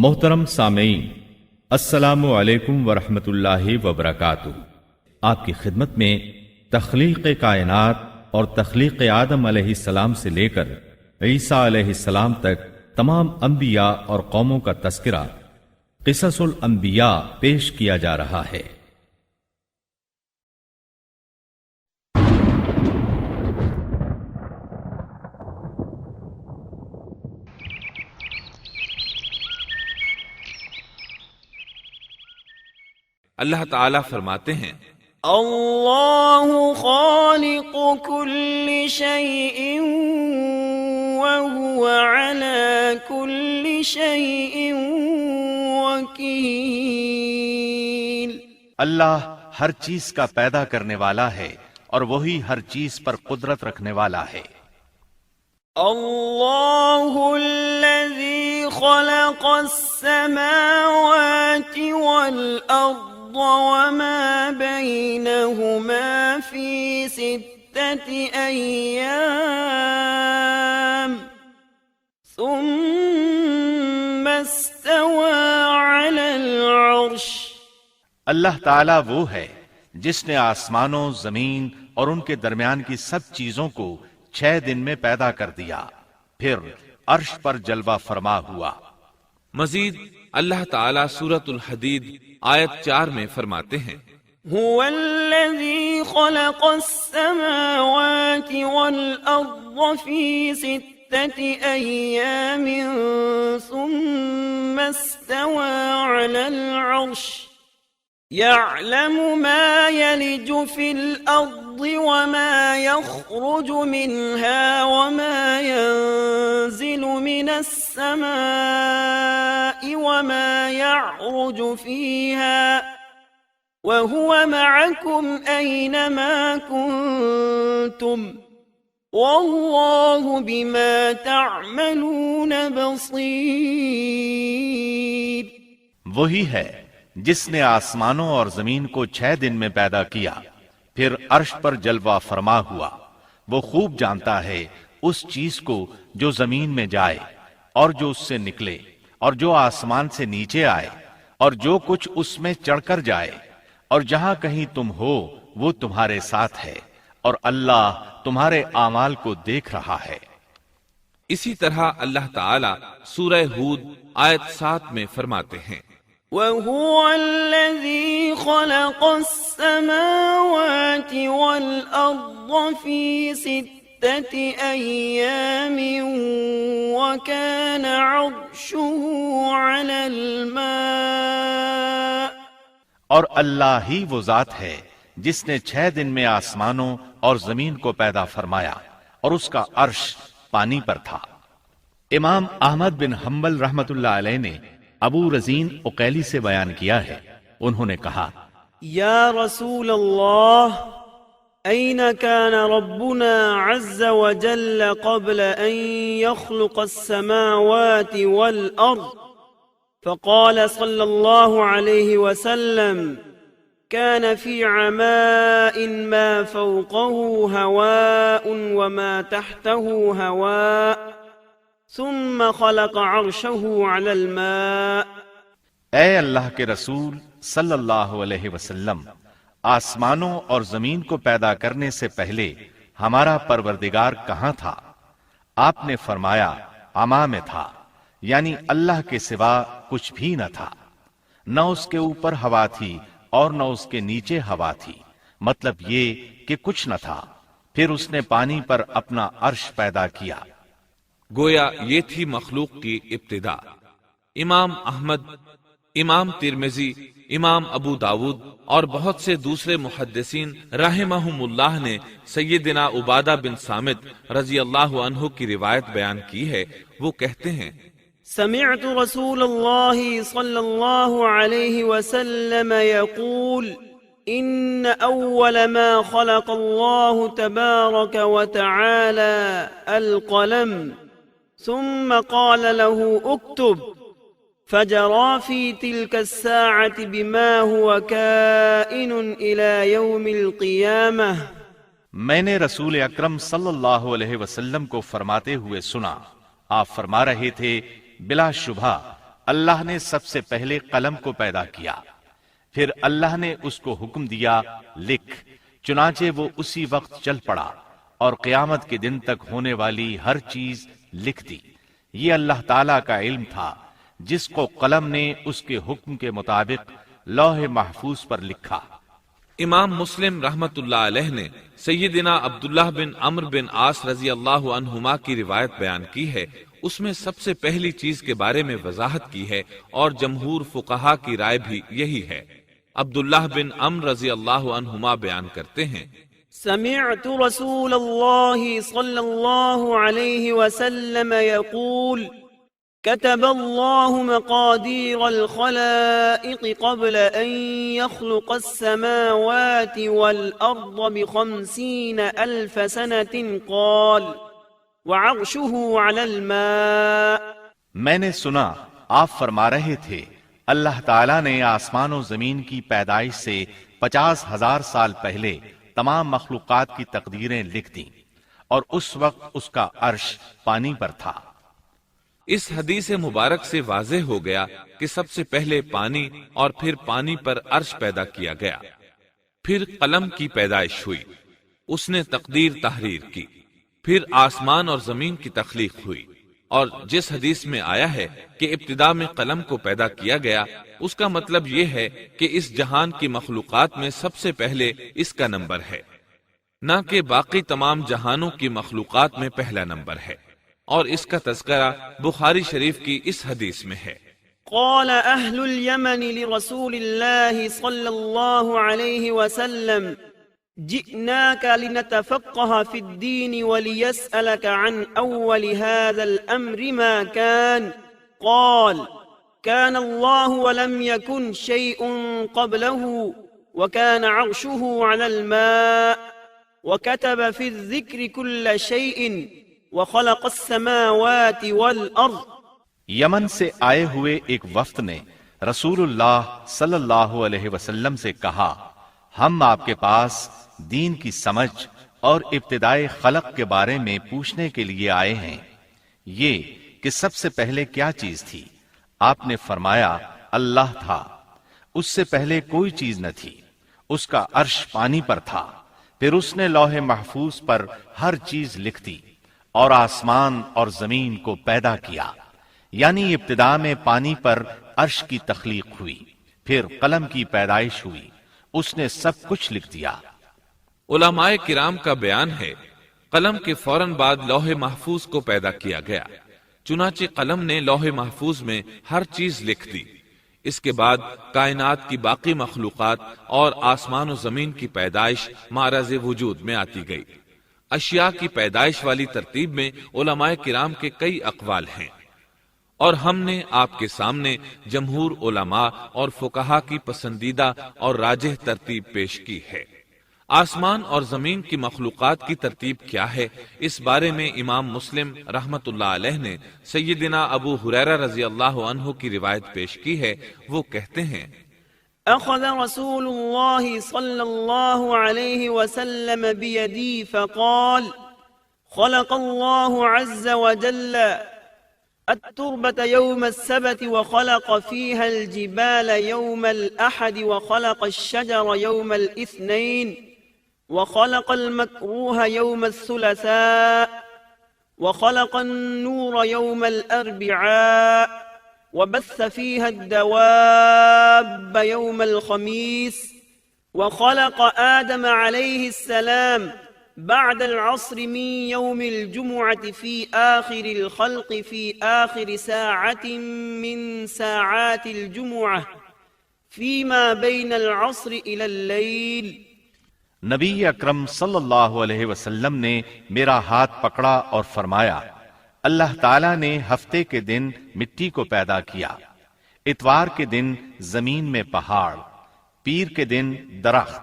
محترم سامعین، السلام علیکم ورحمۃ اللہ وبرکاتہ۔ آپ کی خدمت میں تخلیق کائنات اور تخلیق آدم علیہ السلام سے لے کر عیسیٰ علیہ السلام تک تمام انبیاء اور قوموں کا تذکرہ قصص الانبیاء پیش کیا جا رہا ہے۔ اللہ تعالیٰ فرماتے ہیں، اللہ خالق کل شیء وہو علی کل شیء وکیل۔ اللہ ہر چیز کا پیدا کرنے والا ہے اور وہی ہر چیز پر قدرت رکھنے والا ہے۔ اللہ الذی خلق السماوات والارض وما بينهما في 6 أيام ثم استوى على العرش۔ اللہ تعالیٰ وہ ہے جس نے آسمانوں، زمین اور ان کے درمیان کی سب چیزوں کو 6 دن میں پیدا کر دیا، پھر عرش پر جلوہ فرما ہوا۔ مزید اللہ تعالیٰ سورۃ الحدید آیت 4 میں فرماتے ہیں، هو الذي خلق السماوات والأرض في 6 أيام ثم استوى على العرش يعلم ما يلج في الأرض وما يخرج منها وما ينزل من السماء وما يعرج فيها وهو معكم أينما كنتم والله بما تعملون بصير۔ وہی ہے جس نے آسمانوں اور زمین کو 6 دن میں پیدا کیا، پھر عرش پر جلوہ فرما ہوا۔ وہ خوب جانتا ہے اس چیز کو جو زمین میں جائے اور جو اس سے نکلے اور جو آسمان سے نیچے آئے اور جو کچھ اس میں چڑھ کر جائے، اور جہاں کہیں تم ہو وہ تمہارے ساتھ ہے، اور اللہ تمہارے اعمال کو دیکھ رہا ہے۔ اسی طرح اللہ تعالیٰ سورہ ہود آیت 7 میں فرماتے ہیں، وَهُوَ الَّذِي خَلَقَ السَّمَاوَاتِ وَالْأَرْضَ فِي 6 أَيَّامٍ وَكَانَ عَرْشُهُ عَلَى الْمَاءِ۔ اور اللہ ہی وہ ذات ہے جس نے 6 دن میں آسمانوں اور زمین کو پیدا فرمایا اور اس کا عرش پانی پر تھا۔ امام احمد بن حنبل رحمت اللہ علیہ نے ابو رزین عقیلی سے بیان کیا ہے، انہوں نے کہا، یا رسول اللہ، أين كان ربنا عز وجل قبل أن يخلق السماوات والأرض؟ فقال صلى الله عليه وسلم، كان في عماء ما فوقه هواء وما تحته هواء ثم خلق عرشه على الماء۔ اے اللہ کے رسول صلی اللہ علیہ وسلم، آسمانوں اور زمین کو پیدا کرنے سے پہلے ہمارا پروردگار کہاں تھا؟ آپ نے فرمایا عما میں تھا، یعنی اللہ کے سوا کچھ بھی نہ تھا، نہ اس کے اوپر ہوا تھی اور نہ اس کے نیچے ہوا تھی، مطلب یہ کہ کچھ نہ تھا، پھر اس نے پانی پر اپنا عرش پیدا کیا۔ گویا یہ تھی مخلوق کی ابتدا۔ امام احمد، امام ترمذی، امام ابو داود اور بہت سے دوسرے محدثین رحمہم اللہ نے سیدنا عبادہ بن صامت رضی اللہ عنہ کی روایت بیان کی ہے۔ وہ کہتے ہیں، سمعت رسول اللہ صلی اللہ علیہ وسلم يقول ان اول ما خلق اللہ تبارک وتعالی القلم ثم قال له اكتب فجرى في تلك الساعة بما هو كائن إلى يوم القيامة۔ میں نے رسول اکرم صلی اللہ علیہ وسلم کو فرماتے ہوئے سنا، آپ فرما رہے تھے، بلا شبہ اللہ نے سب سے پہلے قلم کو پیدا کیا، پھر اللہ نے اس کو حکم دیا لکھ، چنانچہ وہ اسی وقت چل پڑا اور قیامت کے دن تک ہونے والی ہر چیز لکھ دی۔ یہ اللہ تعالیٰ کا علم تھا جس کو قلم نے اس کے حکم کے مطابق لوح محفوظ پر لکھا۔ امام مسلم رحمت اللہ علیہ نے سیدنا عبداللہ بن عمرو بن عاص رضی اللہ عنہما کی روایت بیان کی ہے، اس میں سب سے پہلی چیز کے بارے میں وضاحت کی ہے اور جمہور فقہا کی رائے بھی یہی ہے۔ عبداللہ بن عمرو رضی اللہ عنہما بیان کرتے ہیں، سمعت رسول اللہ صلی اللہ علیہ وسلم یقول كتب الله مقادير الخلائق قبل أن يخلق السماوات والأرض ب50,000 سنة قال وعرشه على الماء۔ میں نے سنا آپ فرما رہے تھے اللہ تعالیٰ نے آسمان و زمین کی پیدائش سے 50,000 سال پہلے تمام مخلوقات کی تقدیریں لکھ دیں اور اس وقت اس کا عرش پانی پر تھا۔ اس حدیث مبارک سے واضح ہو گیا کہ سب سے پہلے پانی اور پھر پانی پر عرش پیدا کیا گیا، پھر قلم کی پیدائش ہوئی، اس نے تقدیر تحریر کی، پھر آسمان اور زمین کی تخلیق ہوئی، اور جس حدیث میں آیا ہے کہ ابتدا میں قلم کو پیدا کیا گیا، اس کا مطلب یہ ہے کہ اس جہان کی مخلوقات میں سب سے پہلے اس کا نمبر ہے، نہ کہ باقی تمام جہانوں کی مخلوقات میں پہلا نمبر ہے، اور اس کا تذکرہ بخاری شریف کی اس حدیث میں ہے۔ قال أهل اليمن لرسول الله صلى الله عليه وسلم جئناك لنتفقه في الدين وليسألك عن أول هذا الأمر ما كان قال كان الله ولم يكن شيء قبله وكان عرشه على الماء وكتب في الذكر كل شيء وخلق السماوات والأرض۔ یمن سے آئے ہوئے ایک وفد نے رسول اللہ صلی اللہ علیہ وسلم سے کہا، ہم آپ کے پاس دین کی سمجھ اور ابتدائے خلق کے بارے میں پوچھنے کے لیے آئے ہیں، یہ کہ سب سے پہلے کیا چیز تھی؟ آپ نے فرمایا اللہ تھا، اس سے پہلے کوئی چیز نہ تھی، اس کا عرش پانی پر تھا، پھر اس نے لوح محفوظ پر ہر چیز لکھ دی اور آسمان اور زمین کو پیدا کیا، یعنی ابتدا میں پانی پر عرش کی تخلیق ہوئی، پھر قلم کی پیدائش ہوئی، اس نے سب کچھ لکھ دیا۔ علماء کرام کا بیان ہے، قلم کے فوراً بعد لوح محفوظ کو پیدا کیا گیا، چنانچہ قلم نے لوح محفوظ میں ہر چیز لکھ دی۔ اس کے بعد کائنات کی باقی مخلوقات اور آسمان و زمین کی پیدائش معرض وجود میں آتی گئی۔ اشیاء کی پیدائش والی ترتیب میں علماء کرام کے کئی اقوال ہیں، اور ہم نے آپ کے سامنے جمہور علماء اور فقہا کی پسندیدہ اور راجح ترتیب پیش کی ہے۔ آسمان اور زمین کی مخلوقات کی ترتیب کیا ہے، اس بارے میں امام مسلم رحمت اللہ علیہ نے سیدنا ابو ہریرہ رضی اللہ عنہ کی روایت پیش کی ہے۔ وہ کہتے ہیں، أخذ رسول الله صلى الله عليه وسلم بيدي فقال خلق الله عز وجل التربة يوم السبت وخلق فيها الجبال يوم الأحد وخلق الشجر يوم الاثنين وخلق المكروه يوم الثلاثاء وخلق النور يوم الأربعاء وبث فيها الدواب يوم الخميس وخلق آدم عليه السلام بعد العصر من يوم الجمعة في آخر الخلق في آخر ساعة من ساعات الجمعة فيما بين العصر إلى الليل۔ نبی اکرم صلی اللہ علیہ وسلم نے میرا ہاتھ پکڑا اور فرمایا، اللہ تعالیٰ نے ہفتے کے دن مٹی کو پیدا کیا، اتوار کے دن زمین میں پہاڑ، پیر کے دن درخت،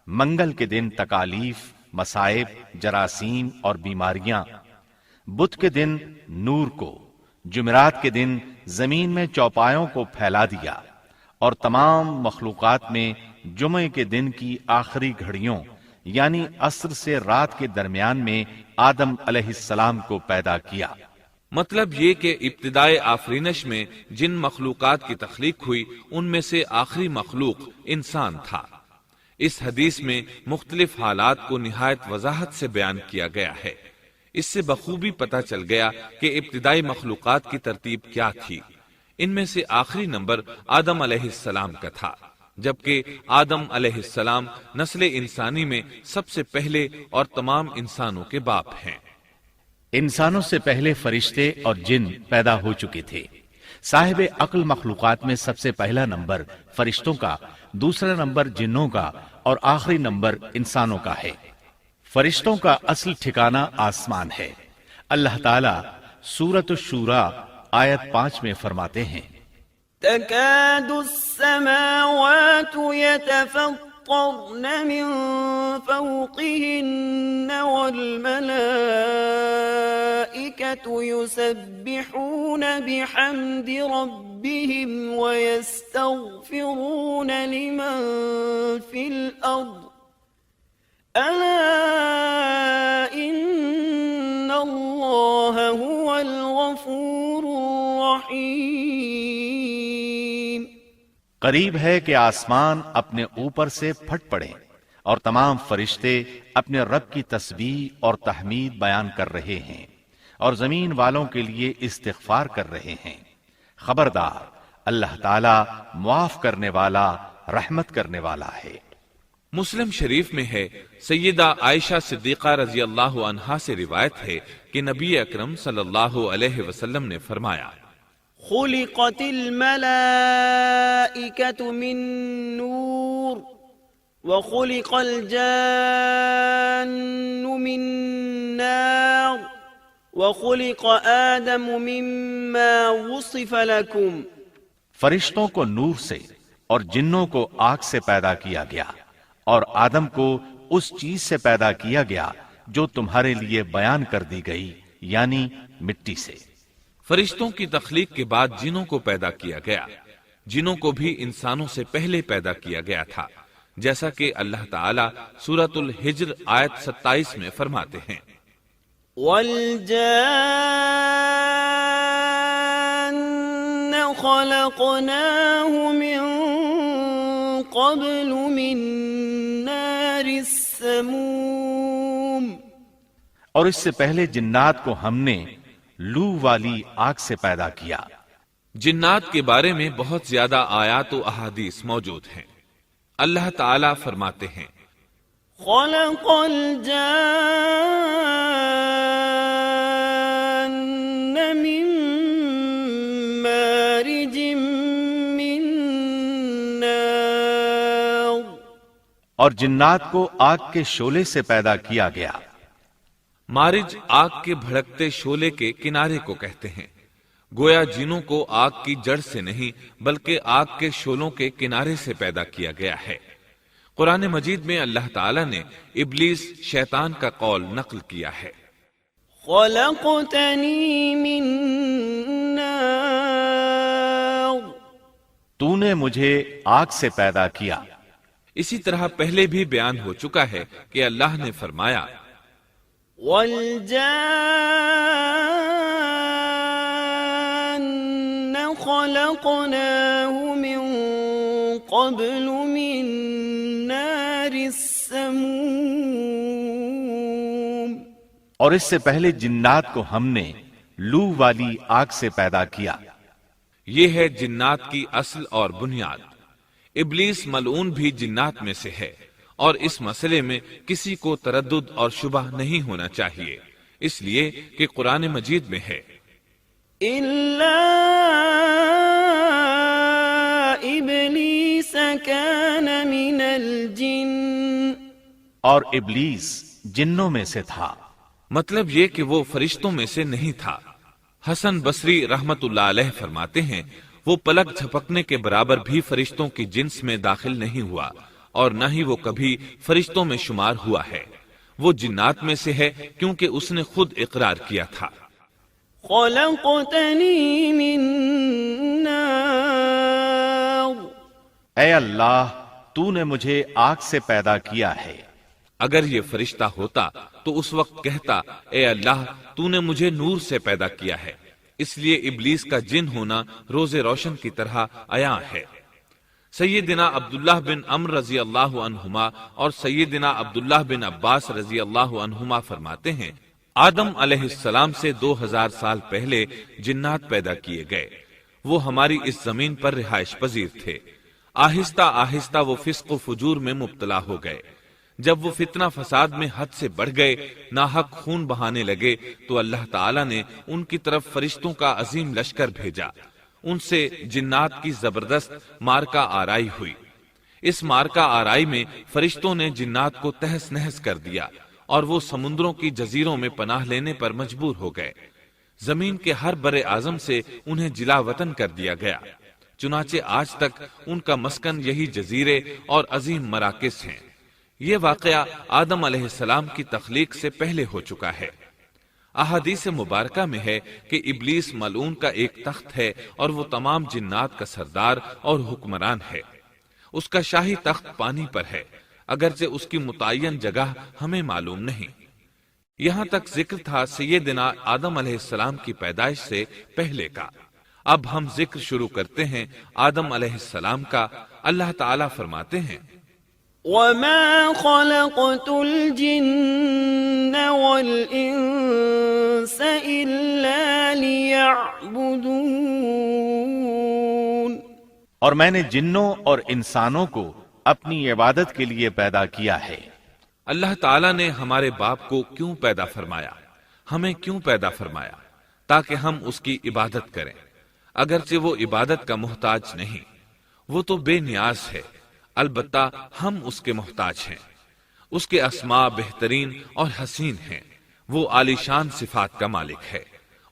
منگل کے دن تکالیف، مصائب، جراثیم اور بیماریاں، بدھ کے دن نور کو، جمعرات کے دن زمین میں چوپایوں کو پھیلا دیا، اور تمام مخلوقات میں جمعے کے دن کی آخری گھڑیوں یعنی عصر سے رات کے درمیان میں آدم علیہ السلام کو پیدا کیا۔ مطلب یہ کہ ابتدائے آفرینش میں جن مخلوقات کی تخلیق ہوئی ان میں سے آخری مخلوق انسان تھا۔ اس حدیث میں مختلف حالات کو نہایت وضاحت سے بیان کیا گیا ہے۔ اس سے بخوبی پتہ چل گیا کہ ابتدائی مخلوقات کی ترتیب کیا تھی۔ ان میں سے آخری نمبر آدم علیہ السلام کا تھا، جبکہ آدم علیہ السلام نسل انسانی میں سب سے پہلے اور تمام انسانوں کے باپ ہیں۔ انسانوں سے پہلے فرشتے اور جن پیدا ہو چکے تھے۔ صاحب عقل مخلوقات میں سب سے پہلا نمبر فرشتوں کا، دوسرا نمبر جنوں کا اور آخری نمبر انسانوں کا ہے۔ فرشتوں کا اصل ٹھکانہ آسمان ہے۔ اللہ تعالیٰ سورۃ الشورى آیت 5 میں فرماتے ہیں، تكاد السماوات يتفطرن من فوقهن والملائكة يسبحون بحمد ربهم ويستغفرون لمن في الأرض ألا إن الله هو الغفور الرحيم۔ قریب ہے کہ آسمان اپنے اوپر سے پھٹ پڑے اور تمام فرشتے اپنے رب کی تسبیح اور تحمید بیان کر رہے ہیں اور زمین والوں کے لیے استغفار کر رہے ہیں۔ خبردار، اللہ تعالی معاف کرنے والا، رحمت کرنے والا ہے۔ مسلم شریف میں ہے، سیدہ عائشہ صدیقہ رضی اللہ عنہا سے روایت ہے کہ نبی اکرم صلی اللہ علیہ وسلم نے فرمایا، خلقت الملائكة من نور وخلق الجان من نار وخلق آدم مما وصف لكم۔ فرشتوں کو نور سے اور جنوں کو آگ سے پیدا کیا گیا اور آدم کو اس چیز سے پیدا کیا گیا جو تمہارے لیے بیان کر دی گئی، یعنی مٹی سے۔ فرشتوں کی تخلیق کے بعد جنوں کو پیدا کیا گیا۔ جنوں کو بھی انسانوں سے پہلے پیدا کیا گیا تھا، جیسا کہ اللہ تعالیٰ سورۃ الحجر آیت 27 میں فرماتے ہیں، وَالْجَانَّ خَلَقْنَاهُ مِن قَبْلُ مِن نَّارِ السَّمُومِ۔ اور اس سے پہلے جنات کو ہم نے لو والی آگ سے پیدا کیا۔ جنات کے بارے میں بہت زیادہ آیات و احادیث موجود ہیں۔ اللہ تعالیٰ فرماتے ہیں، خلق الجان من مارج من نار۔ اور جنات کو آگ کے شعلے سے پیدا کیا گیا۔ مارج آگ کے بھڑکتے شعلے کے کنارے کو کہتے ہیں۔ گویا جنوں کو آگ کی جڑ سے نہیں بلکہ آگ کے شعلوں کے کنارے سے پیدا کیا گیا ہے۔ قرآن مجید میں اللہ تعالیٰ نے ابلیس شیطان کا قول نقل کیا ہے، خلقتنی من نار۔ تو نے مجھے آگ سے پیدا کیا۔ اسی طرح پہلے بھی بیان ہو چکا ہے کہ اللہ نے فرمایا، والجان خلقناه من قبل من نار السموم۔ اور اس سے پہلے جنات کو ہم نے لو والی آگ سے پیدا کیا۔ یہ ہے جنات کی اصل اور بنیاد۔ ابلیس ملعون بھی جنات میں سے ہے، اور اس مسئلے میں کسی کو تردد اور شبہ نہیں ہونا چاہیے، اس لیے کہ قرآن مجید میں ہے، إِلَّا إِبْلِيسَ كَانَ مِنَ الْجِنِّ۔ اور ابلیس جنوں میں سے تھا۔ مطلب یہ کہ وہ فرشتوں میں سے نہیں تھا۔ حسن بصری رحمت اللہ علیہ فرماتے ہیں، وہ پلک جھپکنے کے برابر بھی فرشتوں کی جنس میں داخل نہیں ہوا، اور نہ ہی وہ کبھی فرشتوں میں شمار ہوا ہے۔ وہ جنات میں سے ہے کیونکہ اس نے خود اقرار کیا تھا، خلقتنی من نار۔ اے اللہ، تو نے مجھے آگ سے پیدا کیا ہے۔ اگر یہ فرشتہ ہوتا تو اس وقت کہتا اے اللہ تو نے مجھے نور سے پیدا کیا ہے، اس لیے ابلیس کا جن ہونا روز روشن کی طرح عیاں ہے۔ سیدنا عبداللہ بن عمر رضی اللہ عنہما اور سیدنا عبداللہ بن عباس رضی اللہ عنہما فرماتے ہیں آدم علیہ السلام سے 2000 سال پہلے جنات پیدا کیے گئے، وہ ہماری اس زمین پر رہائش پذیر تھے۔ آہستہ آہستہ وہ فسق و فجور میں مبتلا ہو گئے، جب وہ فتنہ فساد میں حد سے بڑھ گئے، ناحق خون بہانے لگے، تو اللہ تعالی نے ان کی طرف فرشتوں کا عظیم لشکر بھیجا، ان سے جنات کی زبردست مارکہ آرائی ہوئی۔ اس مارکہ آرائی میں فرشتوں نے جنات کو تہس نہس کر دیا اور وہ سمندروں کی جزیروں میں پناہ لینے پر مجبور ہو گئے۔ زمین کے ہر بر اعظم سے انہیں جلا وطن کر دیا گیا، چنانچہ آج تک ان کا مسکن یہی جزیرے اور عظیم مراکز ہیں۔ یہ واقعہ آدم علیہ السلام کی تخلیق سے پہلے ہو چکا ہے۔ احادیث مبارکہ میں ہے کہ ابلیس ملعون کا ایک تخت ہے اور وہ تمام جنات کا سردار اور حکمران ہے۔ اس کا شاہی تخت پانی پر ہے، اگرچہ اس کی متعین جگہ ہمیں معلوم نہیں۔ یہاں تک ذکر تھا سیدنا آدم علیہ السلام کی پیدائش سے پہلے کا۔ اب ہم ذکر شروع کرتے ہیں آدم علیہ السلام کا۔ اللہ تعالیٰ فرماتے ہیں وَمَا خَلَقْتُ الْجِنَّ وَالْإِنسَ إِلَّا لِيَعْبُدُونَ، اور میں نے جنوں اور انسانوں کو اپنی عبادت کے لیے پیدا کیا ہے۔ اللہ تعالیٰ نے ہمارے باپ کو کیوں پیدا فرمایا، ہمیں کیوں پیدا فرمایا؟ تاکہ ہم اس کی عبادت کریں، اگرچہ وہ عبادت کا محتاج نہیں، وہ تو بے نیاز ہے، البتہ ہم اس کے محتاج ہیں۔ اس کے اسماء بہترین اور حسین ہیں، وہ عالی شان صفات کا مالک ہے۔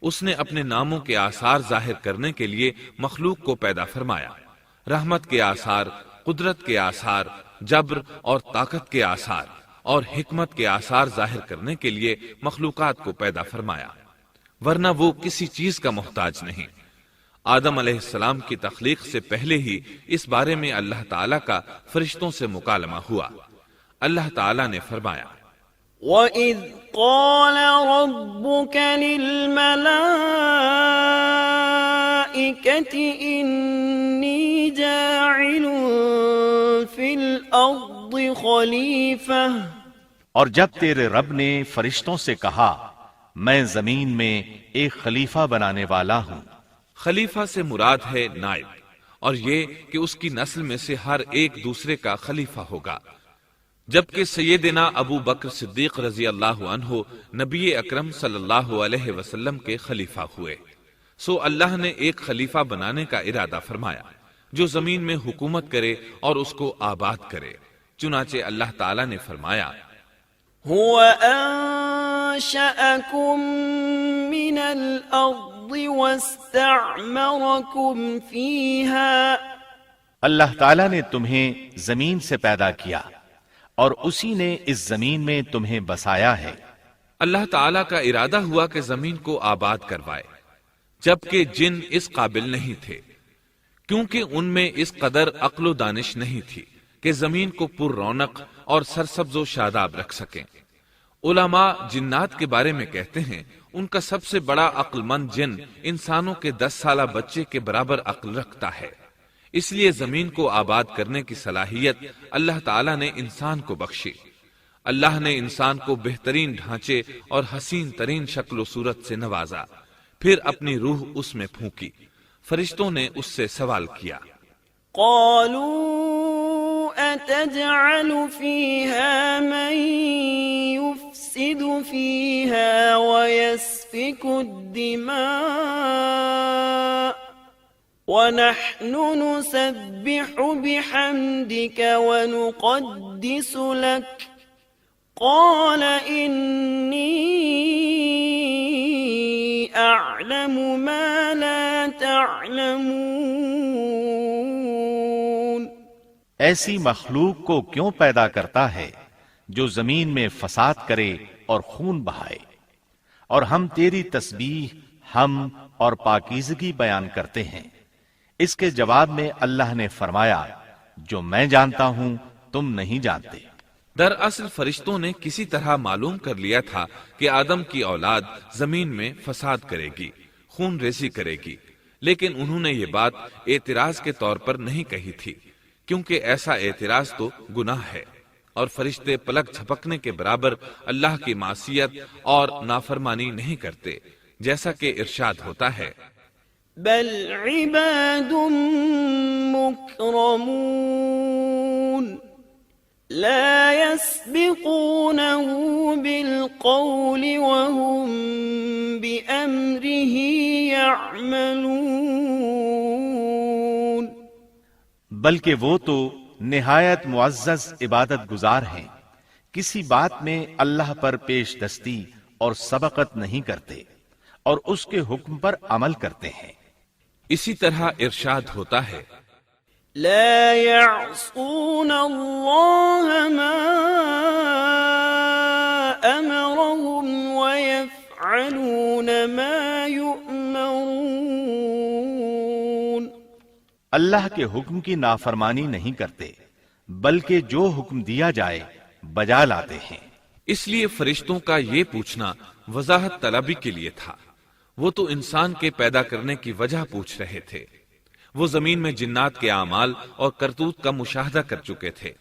اس نے اپنے ناموں کے آثار ظاہر کرنے کے لیے مخلوق کو پیدا فرمایا، رحمت کے آثار، قدرت کے آثار، جبر اور طاقت کے آثار اور حکمت کے آثار ظاہر کرنے کے لیے مخلوقات کو پیدا فرمایا، ورنہ وہ کسی چیز کا محتاج نہیں۔ آدم علیہ السلام کی تخلیق سے پہلے ہی اس بارے میں اللہ تعالیٰ کا فرشتوں سے مکالمہ ہوا۔ اللہ تعالیٰ نے فرمایا وَإِذْ قَالَ رَبُّكَ لِلْمَلَائِكَةِ إِنِّي جَاعِلٌ فِي الْأَرْضِ خَلِيفَةً، اور جب تیرے رب نے فرشتوں سے کہا میں زمین میں ایک خلیفہ بنانے والا ہوں۔ خلیفہ سے مراد ہے نائب، اور یہ کہ اس کی نسل میں سے ہر ایک دوسرے کا خلیفہ ہوگا۔ جبکہ سیدنا ابو بکر صدیق رضی اللہ عنہ نبی اکرم صلی اللہ علیہ وسلم کے خلیفہ ہوئے، سو اللہ نے ایک خلیفہ بنانے کا ارادہ فرمایا جو زمین میں حکومت کرے اور اس کو آباد کرے۔ چنانچہ اللہ تعالیٰ نے فرمایا هو أنشأكم من الأرض واستعمركم فيها، اللہ تعالیٰ نے تمہیں زمین سے پیدا کیا اور اسی نے اس زمین میں تمہیں بسایا ہے۔ اللہ تعالیٰ کا ارادہ ہوا کہ زمین کو آباد کروائے، جبکہ جن اس قابل نہیں تھے، کیونکہ ان میں اس قدر عقل و دانش نہیں تھی کہ زمین کو پر رونق اور سرسبز و شاداب رکھ سکیں۔ علماء جنات کے بارے میں کہتے ہیں ان کا سب سے بڑا عقل مند جن انسانوں کے 10 سالہ بچے کے برابر عقل رکھتا ہے، اس لیے زمین کو آباد کرنے کی صلاحیت اللہ تعالیٰ نے انسان کو بخشی۔ اللہ نے انسان کو بہترین ڈھانچے اور حسین ترین شکل و صورت سے نوازا، پھر اپنی روح اس میں پھونکی۔ فرشتوں نے اس سے سوال کیا قالوا أتجعل فيها من يفسد فيها ويسفك الدماء ونحن نسبح بحمدك ونقدس لك قال إني أعلم ما لا تعلمون، ایسی مخلوق کو کیوں پیدا کرتا ہے جو زمین میں فساد کرے اور خون بہائے، اور ہم تیری تسبیح، حمد اور پاکیزگی بیان کرتے ہیں۔ اس کے جواب میں اللہ نے فرمایا جو میں جانتا ہوں تم نہیں جانتے۔ دراصل فرشتوں نے کسی طرح معلوم کر لیا تھا کہ آدم کی اولاد زمین میں فساد کرے گی، خون ریزی کرے گی، لیکن انہوں نے یہ بات اعتراض کے طور پر نہیں کہی تھی، کیونکہ ایسا اعتراض تو گناہ ہے، اور فرشتے پلک جھپکنے کے برابر اللہ کی معصیت اور نافرمانی نہیں کرتے، جیسا کہ ارشاد ہوتا ہے بل عباد مکرمون لا يسبقونه بالقول وهم بأمره يعملون، بلکہ وہ تو نہایت معزز عبادت گزار ہیں، کسی بات میں اللہ پر پیش دستی اور سبقت نہیں کرتے، اور اس کے حکم پر عمل کرتے ہیں۔ اسی طرح ارشاد ہوتا ہے لا يعصون الله ما أمرهم ويفعلون ما يؤمرون، اللہ کے حکم کی نافرمانی نہیں کرتے، بلکہ جو حکم دیا جائے بجا لاتے ہیں۔ اس لیے فرشتوں کا یہ پوچھنا وضاحت طلبی کے لیے تھا، وہ تو انسان کے پیدا کرنے کی وجہ پوچھ رہے تھے، وہ زمین میں جنات کے اعمال اور کرتوت کا مشاہدہ کر چکے تھے،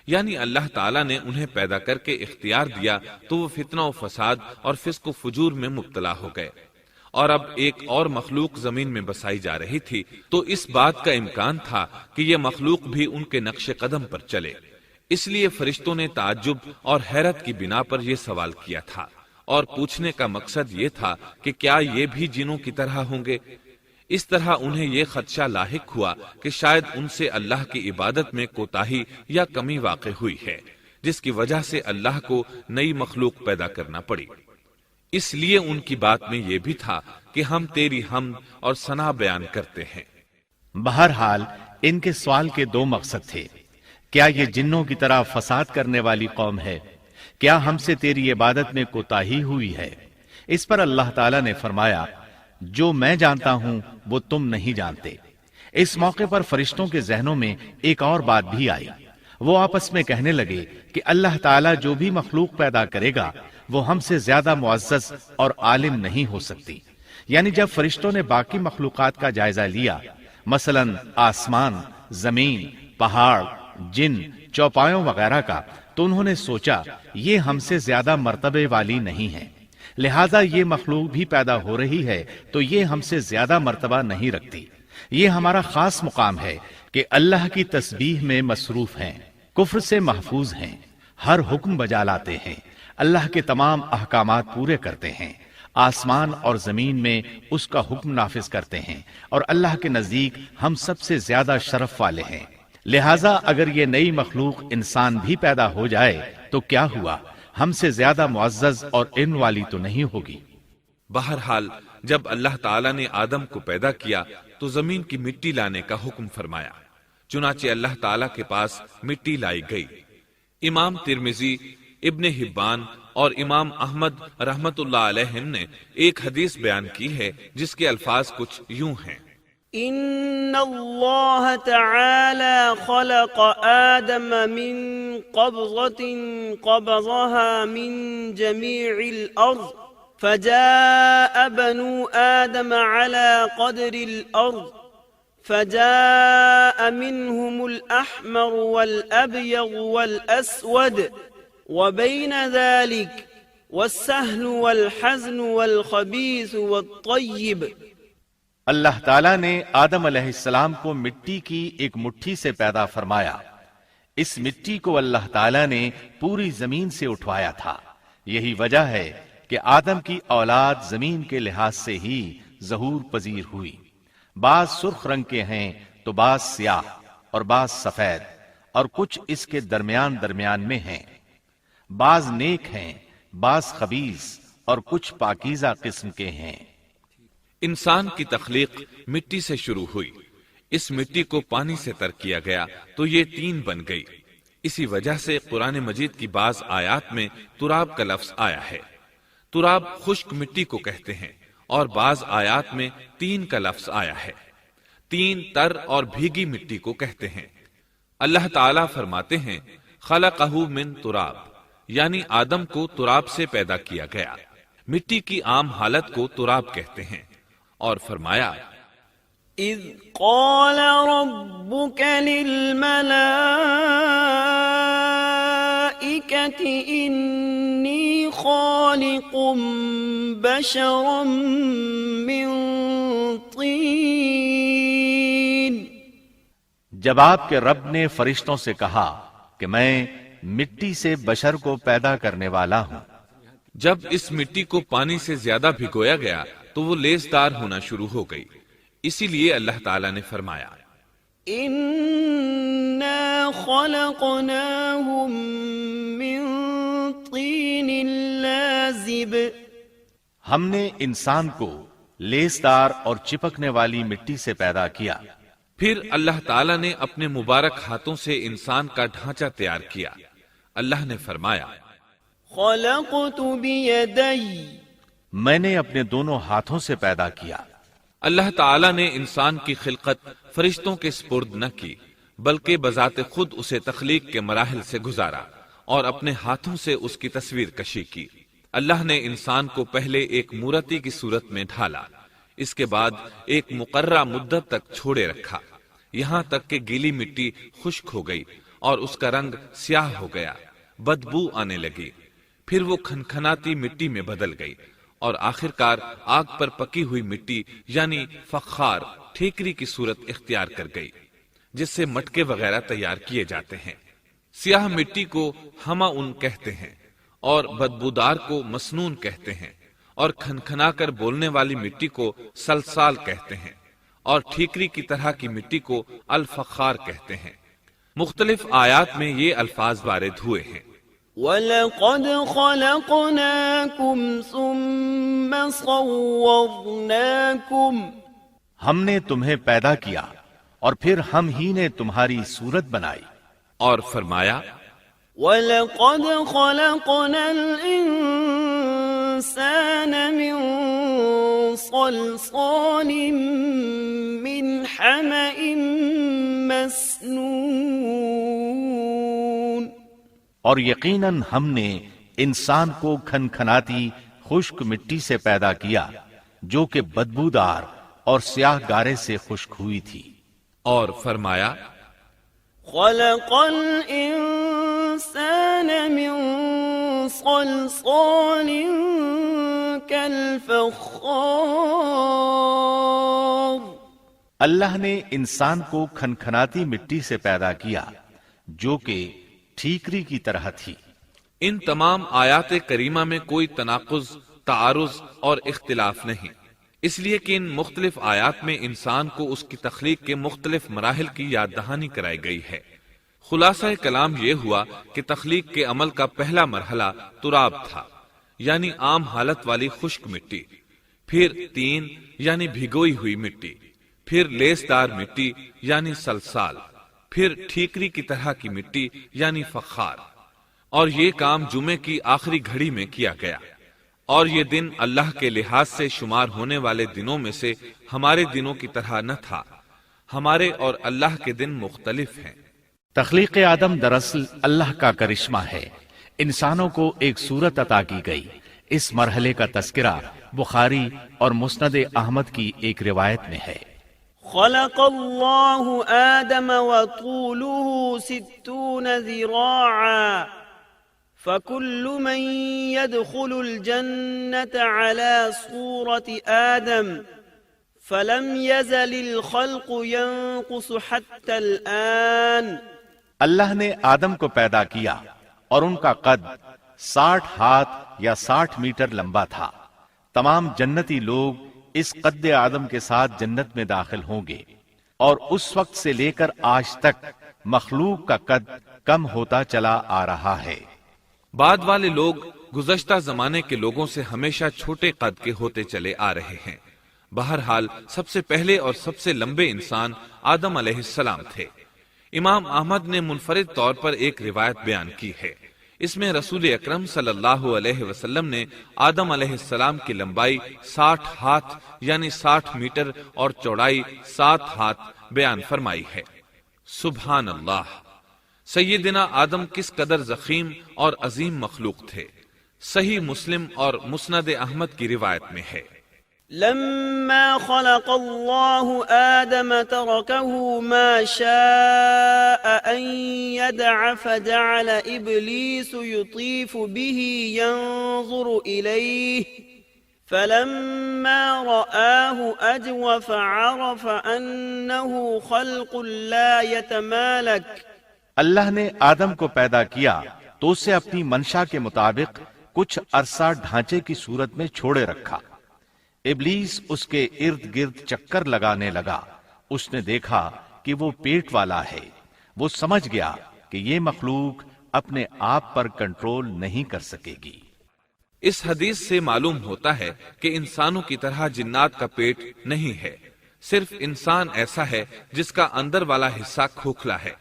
یعنی اللہ تعالیٰ نے انہیں پیدا کر کے اختیار دیا تو وہ فتنہ و فساد اور فسق و فجور میں مبتلا ہو گئے، اور اب ایک اور مخلوق زمین میں بسائی جا رہی تھی، تو اس بات کا امکان تھا کہ یہ مخلوق بھی ان کے نقش قدم پر چلے، اس لیے فرشتوں نے تعجب اور حیرت کی بنا پر یہ سوال کیا تھا، اور پوچھنے کا مقصد یہ تھا کہ کیا یہ بھی جنوں کی طرح ہوں گے؟ اس طرح انہیں یہ خدشہ لاحق ہوا کہ شاید ان سے اللہ کی عبادت میں کوتاہی یا کمی واقع ہوئی ہے، جس کی وجہ سے اللہ کو نئی مخلوق پیدا کرنا پڑی۔ اس لیے ان کی بات میں یہ بھی تھا کہ ہم تیری حمد اور ثنا بیان کرتے ہیں۔ بہرحال ان کے سوال کے دو مقصد تھے، کیا یہ جنوں کی طرح فساد کرنے والی قوم ہے؟ کیا ہم سے تیری عبادت میں کوتاہی ہوئی ہے؟ اس پر اللہ تعالیٰ نے فرمایا، جو میں جانتا ہوں وہ تم نہیں جانتے۔ اس موقع پر فرشتوں کے ذہنوں میں ایک اور بات بھی آئی، وہ آپس میں کہنے لگے کہ اللہ تعالیٰ جو بھی مخلوق پیدا کرے گا وہ ہم سے زیادہ معزز اور عالم نہیں ہو سکتی۔ یعنی جب فرشتوں نے باقی مخلوقات کا جائزہ لیا، مثلا آسمان، زمین، پہاڑ، جن، چوپایوں وغیرہ کا، تو انہوں نے سوچا یہ ہم سے زیادہ مرتبے والی نہیں ہے، لہذا یہ مخلوق بھی پیدا ہو رہی ہے تو یہ ہم سے زیادہ مرتبہ نہیں رکھتی، یہ ہمارا خاص مقام ہے کہ اللہ کی تسبیح میں مصروف ہیں، کفر سے محفوظ ہیں، ہر حکم بجا لاتے ہیں، اللہ کے تمام احکامات پورے کرتے ہیں، آسمان اور زمین میں اس کا حکم نافذ کرتے ہیں، اور اللہ کے نزدیک ہم سب سے زیادہ شرف والے ہیں۔ لہذا اگر یہ نئی مخلوق انسان بھی پیدا ہو جائے تو کیا ہوا، ہم سے زیادہ معزز اور علم والی تو نہیں ہوگی۔ بہرحال جب اللہ تعالیٰ نے آدم کو پیدا کیا تو زمین کی مٹی لانے کا حکم فرمایا، چنانچہ اللہ تعالیٰ کے پاس مٹی لائی گئی۔ امام ترمذی، ابن حبان اور امام احمد رحمت اللہ علیہم نے ایک حدیث بیان کی ہے جس کے الفاظ کچھ یوں ہیں، إن الله تعالى خلق آدم من قبضة قبضها من جميع الأرض، فجاء بنو آدم على قدر الأرض، فجاء منهم الأحمر والأبيض والأسود وبين ذلك والسهل والحزن والخبيث والطيب۔ اللہ تعالیٰ نے آدم علیہ السلام کو مٹی کی ایک مٹھی سے پیدا فرمایا، اس مٹی کو اللہ تعالیٰ نے پوری زمین سے اٹھوایا تھا، یہی وجہ ہے کہ آدم کی اولاد زمین کے لحاظ سے ہی ظہور پذیر ہوئی، بعض سرخ رنگ کے ہیں تو بعض سیاہ اور بعض سفید، اور کچھ اس کے درمیان میں ہیں، بعض نیک ہیں، بعض خبیث، اور کچھ پاکیزہ قسم کے ہیں۔ انسان کی تخلیق مٹی سے شروع ہوئی، اس مٹی کو پانی سے تر کیا گیا تو یہ تین بن گئی، اسی وجہ سے قرآن مجید کی بعض آیات میں تراب کا لفظ آیا ہے۔ تراب خشک مٹی کو کہتے ہیں، اور بعض آیات میں تین کا لفظ آیا ہے، تین تر اور بھیگی مٹی کو کہتے ہیں۔ اللہ تعالیٰ فرماتے ہیں، خلقہ من تراب، یعنی آدم کو تراب سے پیدا کیا گیا۔ مٹی کی عام حالت کو تراب کہتے ہیں۔ اور فرمایا اذ قال ربك للملائكة إني خالق بشرا من طين، جب آپ کے رب نے فرشتوں سے کہا کہ میں مٹی سے بشر کو پیدا کرنے والا ہوں۔ جب اس مٹی کو پانی سے زیادہ بھگویا گیا تو وہ لیسدار ہونا شروع ہو گئی، اسی لیے اللہ تعالیٰ نے فرمایا إنا خلقناهم من طين لازب، ہم نے انسان کو لیسدار اور چپکنے والی مٹی سے پیدا کیا۔ پھر اللہ تعالیٰ نے اپنے مبارک ہاتھوں سے انسان کا ڈھانچہ تیار کیا۔ اللہ نے فرمایا خلقت بيدي، میں نے اپنے دونوں ہاتھوں سے پیدا کیا۔ اللہ تعالیٰ نے انسان کی خلقت فرشتوں کے سپرد نہ کی، بلکہ بذات خود اسے تخلیق کے مراحل سے گزارا اور اپنے ہاتھوں سے اس کی تصویر کشی کی۔ اللہ نے انسان کو پہلے ایک مورتی کی صورت میں ڈھالا، اس کے بعد ایک مقررہ مدت تک چھوڑے رکھا، یہاں تک کہ گیلی مٹی خشک ہو گئی اور اس کا رنگ سیاہ ہو گیا، بدبو آنے لگی، پھر وہ کھنکھناتی مٹی میں بدل گئی اور آخرکار آگ پر پکی ہوئی مٹی یعنی فخار ٹھیکری کی صورت اختیار کر گئی، جس سے مٹکے وغیرہ تیار کیے جاتے ہیں۔ سیاہ مٹی کو ہما ان کہتے ہیں اور بدبودار کو مسنون کہتے ہیں، اور کھنکھنا کر بولنے والی مٹی کو سلسال کہتے ہیں، اور ٹھیکری کی طرح کی مٹی کو الفخار کہتے ہیں۔ مختلف آیات میں یہ الفاظ وارد ہوئے ہیں۔ وَلَقَدْ خَلَقْنَاكُمْ ثُمَّ صَوَّرْنَاكُمْ، ہم نے تمہیں پیدا کیا اور پھر ہم ہی نے تمہاری صورت بنائی۔ اور فرمایا وَلَقَدْ خَلَقْنَا الْإِنسَانَ مِنْ صَلْصَالٍ مِنْ حَمَإٍ مَسْنُونٍ، اور یقیناً ہم نے انسان کو کھنکھناتی خشک مٹی سے پیدا کیا جو کہ بدبودار اور سیاہ گارے سے خشک ہوئی تھی۔ اور فرمایا خلق الانسان من صلصال كالفخار، اللہ نے انسان کو کھنکھناتی مٹی سے پیدا کیا جو کہ ٹھیکری کی طرح تھی۔ ان تمام آیات کریمہ میں کوئی تناقض، تعارض اور اختلاف نہیں، اس لیے کہ ان مختلف آیات میں انسان کو اس کی تخلیق کے مختلف مراحل کی یاد دہانی کرائی گئی ہے۔ خلاصہ کلام یہ ہوا کہ تخلیق کے عمل کا پہلا مرحلہ تراب تھا، یعنی عام حالت والی خشک مٹی، پھر تین یعنی بھگوئی ہوئی مٹی، پھر لیسدار مٹی یعنی سلسال، پھر ٹھیکری کی طرح کی مٹی یعنی فخار، اور یہ کام جمعے کی آخری گھڑی میں کیا گیا۔ اور یہ دن اللہ کے لحاظ سے شمار ہونے والے دنوں میں سے ہمارے دنوں کی طرح نہ تھا، ہمارے اور اللہ کے دن مختلف ہیں۔ تخلیق آدم دراصل اللہ کا کرشمہ ہے، انسانوں کو ایک صورت عطا کی گئی۔ اس مرحلے کا تذکرہ بخاری اور مسند احمد کی ایک روایت میں ہے۔ خلق اللہ آدم وطوله 60 ذراعا فكل من يدخل الجنة على صورة آدم فلم يزل الخلق ينقص حتى الآن، اللہ نے آدم کو پیدا کیا اور ان کا قد 60 ہاتھ یا 60 میٹر لمبا تھا۔ تمام جنتی لوگ اس قد آدم کے ساتھ جنت میں داخل ہوں گے، اور اس وقت سے لے کر آج تک مخلوق کا قد کم ہوتا چلا آ رہا ہے۔ بعد والے لوگ گزشتہ زمانے کے لوگوں سے ہمیشہ چھوٹے قد کے ہوتے چلے آ رہے ہیں۔ بہرحال سب سے پہلے اور سب سے لمبے انسان آدم علیہ السلام تھے۔ امام احمد نے منفرد طور پر ایک روایت بیان کی ہے، اس میں رسول اکرم صلی اللہ علیہ وسلم نے آدم علیہ السلام کی لمبائی 60 ہاتھ یعنی 60 میٹر اور چوڑائی 7 ہاتھ بیان فرمائی ہے۔ سبحان اللہ! سیدنا آدم کس قدر ضخیم اور عظیم مخلوق تھے۔ صحیح مسلم اور مسند احمد کی روایت میں ہے، لما خلق الله آدم تركه ما شاء أن يدع فجعل إبليس يطيف به ينظر إليه فلما رآه أجوف عرف أنه خلق لا يتمالك۔ اللہ نے آدم کو پیدا کیا تو اسے اپنی منشا کے مطابق کچھ عرصہ ڈھانچے کی صورت میں چھوڑے رکھا۔ ابلیس اس کے ارد گرد چکر لگانے لگا۔ اس نے دیکھا کہ وہ پیٹ والا ہے۔ وہ سمجھ گیا کہ یہ مخلوق اپنے آپ پر کنٹرول نہیں کر سکے گی۔ اس حدیث سے معلوم ہوتا ہے کہ انسانوں کی طرح جنات کا پیٹ نہیں ہے، صرف انسان ایسا ہے جس کا اندر والا حصہ کھوکھلا ہے۔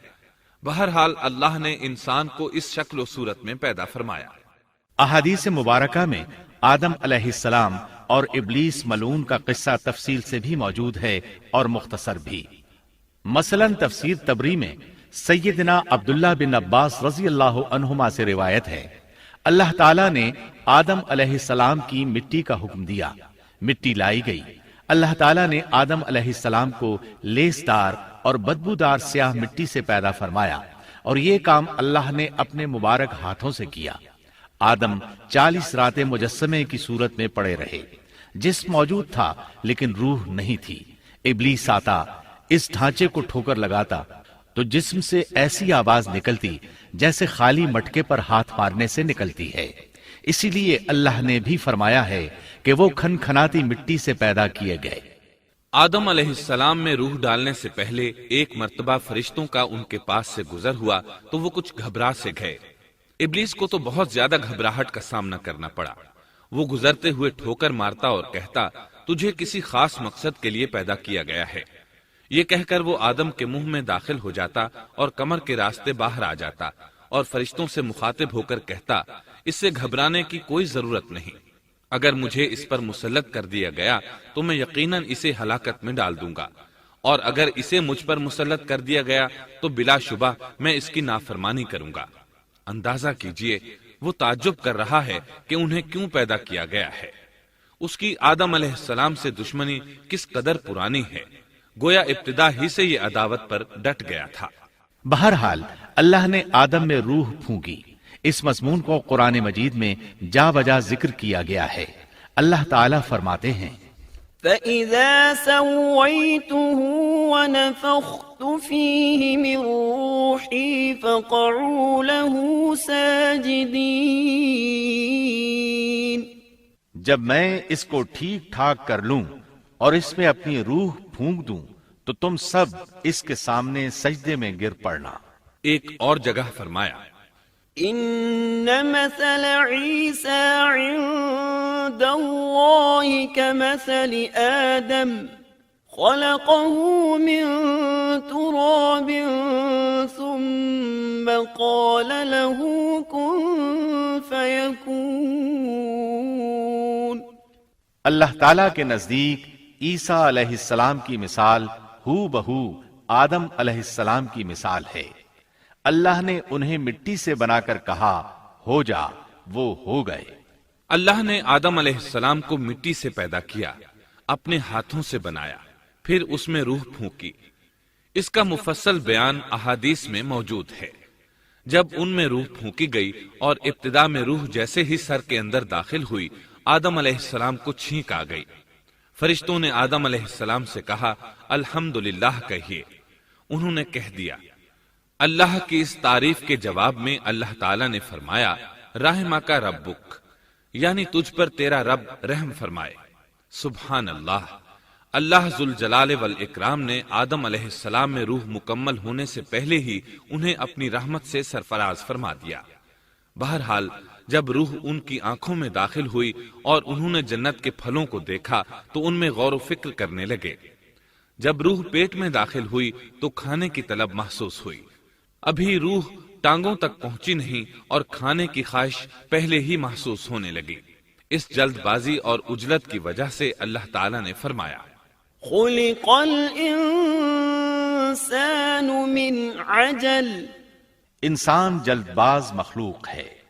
بہرحال اللہ نے انسان کو اس شکل و صورت میں پیدا فرمایا۔ احادیث مبارکہ میں آدم علیہ السلام اور ابلیس ملعون کا قصہ تفصیل سے بھی موجود ہے اور مختصر بھی۔ مثلا تفسیر تبری میں سیدنا عبداللہ بن عباس رضی اللہ عنہما سے روایت ہے، اللہ تعالیٰ نے آدم علیہ السلام کی مٹی کا حکم دیا، مٹی لائی گئی۔ اللہ تعالیٰ نے آدم علیہ السلام کو لیس دار اور بدبودار سیاہ مٹی سے پیدا فرمایا، اور یہ کام اللہ نے اپنے مبارک ہاتھوں سے کیا۔ آدم 40 راتیں مجسمے کی صورت میں پڑے رہے، جسم موجود تھا لیکن روح نہیں تھی۔ ابلیس آتا، اس ڈھانچے کو ٹھوکر لگاتا تو جسم سے ایسی آواز نکلتی جیسے خالی مٹکے پر ہاتھ مارنے سے نکلتی ہے۔ اسی لیے اللہ نے بھی فرمایا ہے کہ وہ کھنکھناتی مٹی سے پیدا کیے گئے۔ آدم علیہ السلام میں روح ڈالنے سے پہلے ایک مرتبہ فرشتوں کا ان کے پاس سے گزر ہوا تو وہ کچھ گھبرا سے گئے۔ ابلیس کو تو بہت زیادہ گھبراہٹ کا سامنا کرنا پڑا۔ وہ گزرتے ہوئے ٹھوکر مارتا اور کہتا، تجھے کسی خاص مقصد کے لیے پیدا کیا گیا ہے۔ یہ کہہ کر وہ آدم کے منہ میں داخل ہو جاتا اور کمر کے راستے باہر آ جاتا اور فرشتوں سے مخاطب ہو کر کہتا، اس سے گھبرانے کی کوئی ضرورت نہیں۔ اگر مجھے اس پر مسلط کر دیا گیا تو میں یقیناً اسے ہلاکت میں ڈال دوں گا، اور اگر اسے مجھ پر مسلط کر دیا گیا تو بلا شبہ میں اس کی نافرمانی کروں گا۔ اندازہ کیجئے وہ تعجب کر رہا ہے کہ انہیں کیوں پیدا کیا گیا ہے۔ اس کی آدم علیہ السلام سے دشمنی کس قدر پرانی ہے، گویا ابتدا ہی سے یہ عداوت پر ڈٹ گیا تھا۔ بہرحال اللہ نے آدم میں روح پھونکی۔ اس مضمون کو قرآن مجید میں جا بجا ذکر کیا گیا ہے۔ اللہ تعالیٰ فرماتے ہیں، فَإِذَا سَوَّيْتُهُ وَنَفَخْتُ فِيهِ مِن رُّوحِي فَقَعُوا لَهُ سَاجِدِينَ۔ جب میں اس کو ٹھیک ٹھاک کر لوں اور اس میں اپنی روح پھونک دوں تو تم سب اس کے سامنے سجدے میں گر پڑنا۔ ایک اور جگہ فرمایا، إن مثل عيسى عند الله كمثل آدم خلقه من تراب ثم قال له كن فيكون۔ اللہ تعالیٰ کے نزدیک عیسیٰ علیہ السلام کی مثال ہو بہو آدم علیہ السلام کی مثال ہے۔ اللہ نے انہیں مٹی سے بنا کر کہا ہو جا، وہ ہو گئے۔ اللہ نے آدم علیہ السلام کو مٹی سے پیدا کیا، اپنے ہاتھوں سے بنایا، پھر اس میں روح پھونکی۔ اس کا مفصل بیان احادیث میں موجود ہے۔ جب ان میں روح پھونکی گئی اور ابتدا میں روح جیسے ہی سر کے اندر داخل ہوئی، آدم علیہ السلام کو چھینک آ گئی۔ فرشتوں نے آدم علیہ السلام سے کہا الحمدللہ کہیے۔ انہوں نے کہہ دیا۔ اللہ کی اس تعریف کے جواب میں اللہ تعالیٰ نے فرمایا رحمہ کا ربک، یعنی تجھ پر تیرا رب رحم فرمائے۔ سبحان اللہ، اللہ ذوالجلال والاکرام نے آدم علیہ السلام میں روح مکمل ہونے سے پہلے ہی انہیں اپنی رحمت سے سرفراز فرما دیا۔ بہرحال جب روح ان کی آنکھوں میں داخل ہوئی اور انہوں نے جنت کے پھلوں کو دیکھا تو ان میں غور و فکر کرنے لگے۔ جب روح پیٹ میں داخل ہوئی تو کھانے کی طلب محسوس ہوئی۔ ابھی روح ٹانگوں تک پہنچی نہیں اور کھانے کی خواہش پہلے ہی محسوس ہونے لگی۔ اس جلد بازی اور عجلت کی وجہ سے اللہ تعالیٰ نے فرمایا خلق الانسان من عجل۔ انسان جلد باز مخلوق ہے۔